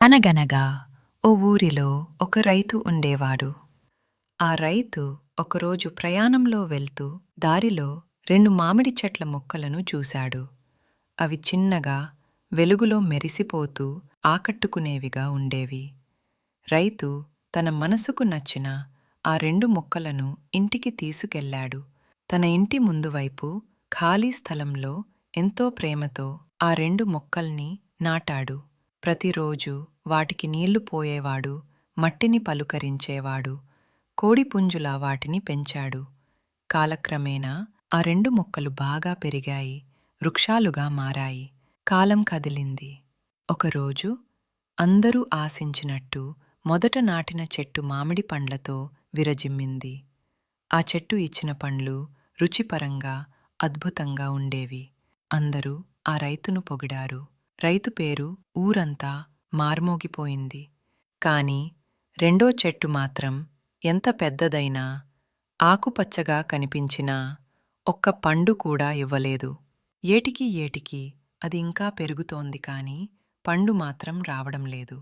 అనగనగా ఓ ఊరిలో ఒక రైతు ఉండేవాడు. ఆ రైతు ఒకరోజు ప్రయాణంలో వెళ్తూ దారిలో 2 మామిడి చెట్ల మొక్కలను చూశాడు. అవి చిన్నగా, వెలుగులో మెరిసిపోతూ ఆకట్టుకునేవిగా ఉండేవి. రైతు తన మనసుకు నచ్చిన ఆ 2 మొక్కలను ఇంటికి తీసుకెళ్ళాడు. తన ఇంటి ముందువైపు ఖాళీ స్థలంలో ఎంతో ప్రేమతో ఆ 2 మొక్కల్ని నాటాడు. ప్రతిరోజూ వాటికి నీళ్లు పోయేవాడు, మట్టిని పలుకరించేవాడు, కోడిపుంజులా వాటిని పెంచాడు. కాలక్రమేణా ఆ 2 మొక్కలు బాగా పెరిగాయి, వృక్షాలుగా మారాయి. కాలం కదిలింది. ఒకరోజు అందరూ ఆశించినట్టు మొదట నాటిన చెట్టు మామిడి పండ్లతో విరజిమ్మింది. ఆ చెట్టు ఇచ్చిన పండ్లు రుచిపరంగా అద్భుతంగా ఉండేవి. అందరూ ఆ రైతును పొగిడారు. రైతు పేరు ఊరంతా మార్మోగిపోయింది. కాని రెండో చెట్టు మాత్రం ఎంత పెద్దదైనా, ఆకుపచ్చగా కనిపించినా ఒక్క పండు కూడా ఇవ్వలేదు. ఏటికి అది ఇంకా పెరుగుతోంది కాని పండు మాత్రం రావడం లేదు.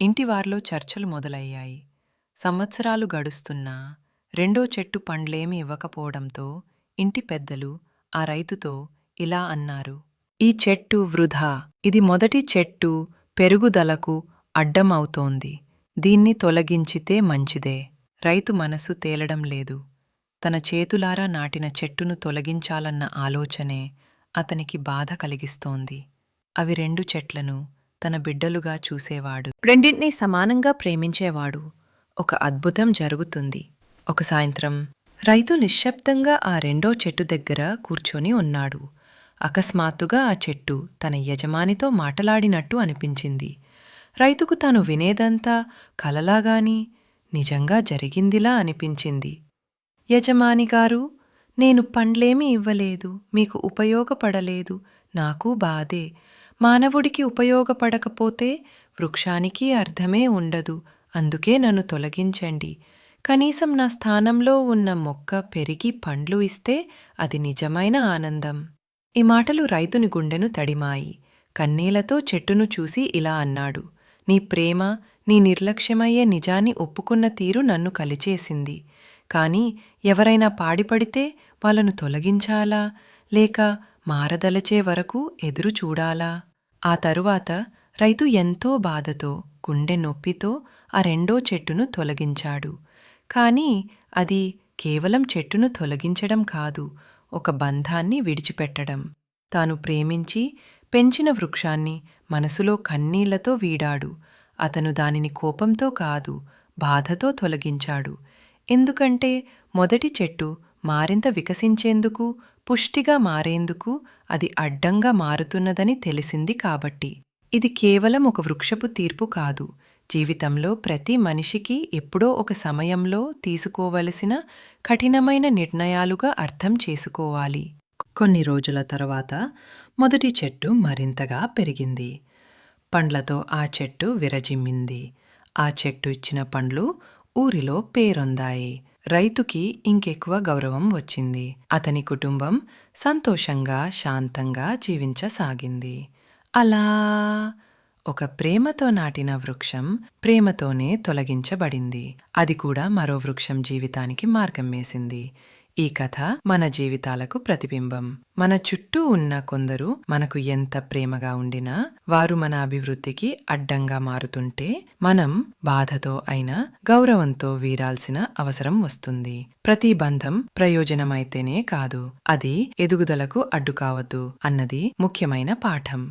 ఇంటివార్లో చర్చలు మొదలయ్యాయి. సంవత్సరాలు గడుస్తున్నా రెండో చెట్టు పండ్లేమీ ఇవ్వకపోవడంతో ఇంటి పెద్దలు ఆ రైతుతో ఇలా అన్నారు: ఈ చెట్టు వృధా. ఇది మొదటి చెట్టు పెరుగుదలకు అడ్డమవుతోంది. దీన్ని తొలగించితే మంచిదే. రైతు మనసు తేలడం లేదు. తన చేతులారా నాటిన చెట్టును తొలగించాలన్న ఆలోచనే అతనికి బాధ కలిగిస్తోంది. అవి 2 చెట్లను తన బిడ్డలుగా చూసేవాడు. రెండింటినీ సమానంగా ప్రేమించేవాడు. ఒక అద్భుతం జరుగుతుంది. ఒక సాయంత్రం రైతు నిశ్శబ్దంగా ఆ రెండో చెట్టు దగ్గర కూర్చొని ఉన్నాడు. అకస్మాత్తుగా ఆ చెట్టు తన యజమానితో మాటలాడినట్టు అనిపించింది. రైతుకు తాను వినేదంతా కలలాగాని నిజంగా జరిగిందిలా అనిపించింది. యజమానిగారు, నేను పండ్లేమీ ఇవ్వలేదు, మీకు ఉపయోగపడలేదు. నాకు బాధే. మానవుడికి ఉపయోగపడకపోతే వృక్షానికి అర్థమే ఉండదు. అందుకే నన్ను తొలగించండి. కనీసం నా స్థానంలో ఉన్న మొక్క పెరిగి పండ్లు ఇస్తే అది నిజమైన ఆనందం. ఈ మాటలు రైతుని గుండెను తడిమాయి. కన్నీళ్లతో చెట్టును చూసి ఇలా అన్నాడు: నీ ప్రేమ, నీ నిర్లక్ష్యమయ్యే నిజాన్ని ఒప్పుకున్న తీరు నన్ను కలిచేసింది. కాని ఎవరైనా పాడిపడితే వాళ్ళను తొలగించాలా, లేక మారదలచే వరకు ఎదురు చూడాలా? ఆ తరువాత రైతు ఎంతో బాధతో, గుండె నొప్పితో ఆ రెండో చెట్టును తొలగించాడు. కాని అది కేవలం చెట్టును తొలగించడం కాదు, ఒక బంధాన్ని విడిచిపెట్టడం. తాను ప్రేమించి పెంచిన వృక్షాన్ని మనసులో కన్నీళ్లతో వీడాడు. అతను దానిని కోపంతో కాదు, బాధతో తొలగించాడు. ఎందుకంటే మొదటి చెట్టు మారింత వికసించేందుకు, పుష్టిగా మారేందుకు అది అడ్డంగా మారుతున్నదని తెలిసింది కాబట్టి. ఇది కేవలం ఒక వృక్షపు తీర్పు కాదు, జీవితంలో ప్రతి మనిషికి ఎప్పుడో ఒక సమయంలో తీసుకోవలసిన కఠినమైన నిర్ణయాలుగా అర్థం చేసుకోవాలి. కొన్ని రోజుల తర్వాత మొదటి చెట్టు మరింతగా పెరిగింది. పండ్లతో ఆ చెట్టు విరజిమ్మింది. ఆ చెట్టు ఇచ్చిన పండ్లు ఊరిలో పేరొందాయి. రైతుకి ఇంకెక్కువ గౌరవం వచ్చింది. అతని కుటుంబం సంతోషంగా, శాంతంగా జీవించసాగింది. అలా ఒక ప్రేమతో నాటిన వృక్షం ప్రేమతోనే తొలగించబడింది. అది కూడా మరో వృక్షం జీవితానికి మార్గం వేసింది. ఈ కథ మన జీవితాలకు ప్రతిబింబం. మన చుట్టూ ఉన్న కొందరు మనకు ఎంత ప్రేమగా ఉండినా వారు మన అభివృద్ధికి అడ్డంగా మారుతుంటే మనం బాధతో అయినా గౌరవంతో వీడాల్సిన అవసరం వస్తుంది. ప్రతి బంధం ప్రయోజనమైతేనే కాదు, అది ఎదుగుదలకు అడ్డు కావద్దు అన్నది ముఖ్యమైన పాఠం.